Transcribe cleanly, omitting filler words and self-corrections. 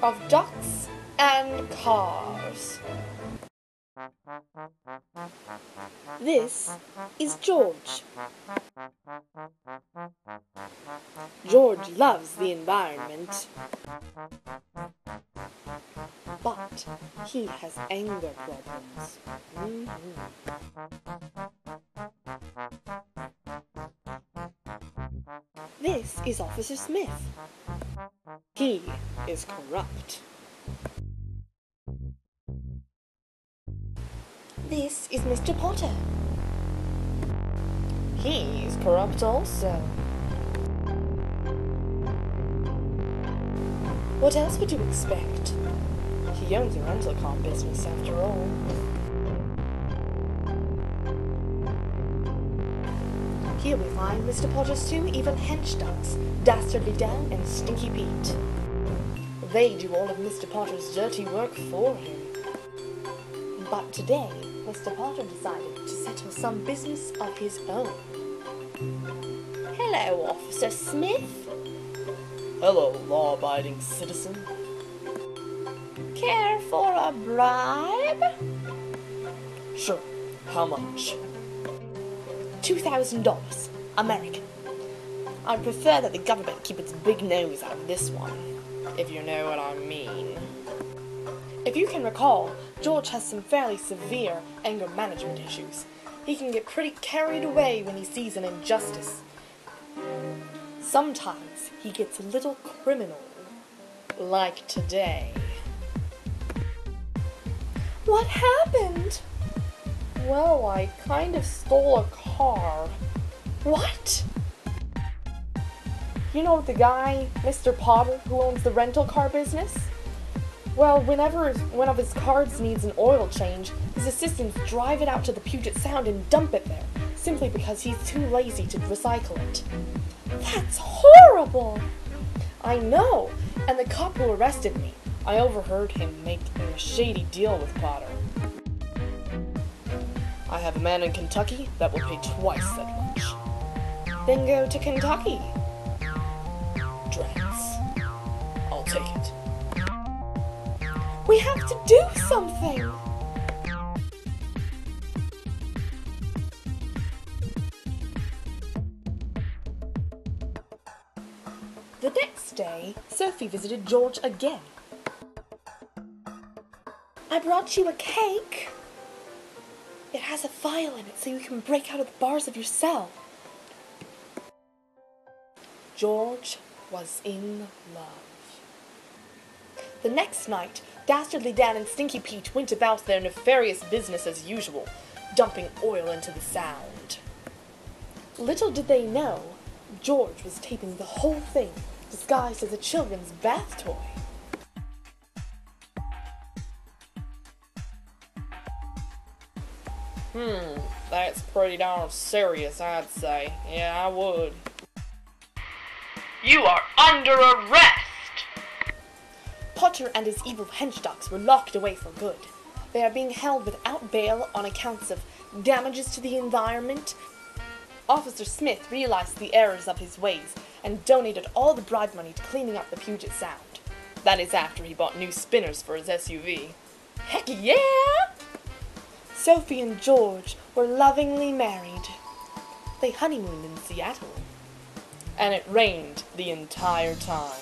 of ducks and cars. This is George. George loves the environment, but he has anger problems. This is Officer Smith. He is corrupt. This is Mr. Potter. He is corrupt also. What else would you expect? He owns a rental car business after all. Here we find Mr. Potter's two evil henchducks, Dastardly Dan and Stinky Pete. They do all of Mr. Potter's dirty work for him. But today, Mr. Potter decided to settle some business of his own. Hello, Officer Smith. Hello, law-abiding citizen. Care for a bribe? Sure. How much? $2,000, American. I'd prefer that the government keep its big nose out of this one, if you know what I mean. If you can recall, George has some fairly severe anger management issues. He can get pretty carried away when he sees an injustice. Sometimes he gets a little criminal, like today. What happened? Well, I kind of stole a car. What? You know the guy, Mr. Potter, who owns the rental car business? Well, whenever one of his cars needs an oil change, his assistants drive it out to the Puget Sound and dump it there, simply because he's too lazy to recycle it. That's horrible! I know, and the cop who arrested me, I overheard him make a shady deal with Potter. I have a man in Kentucky that will pay twice that much. Then go to Kentucky. Drats. I'll take it. We have to do something! The next day, Sophie visited George again. I brought you a cake. It has a file in it so you can break out of the bars of your cell. George was in love. The next night, Dastardly Dan and Stinky Pete went about their nefarious business as usual, dumping oil into the Sound. Little did they know, George was taping the whole thing, disguised as a children's bath toy. That's pretty darn serious, I'd say. Yeah, I would. You are under arrest! Potter and his evil henchducks were locked away for good. They are being held without bail on accounts of damages to the environment. Officer Smith realized the errors of his ways and donated all the bribe money to cleaning up the Puget Sound. That is after he bought new spinners for his SUV. Heck yeah! Sophie and George were lovingly married. They honeymooned in Seattle. And it rained the entire time.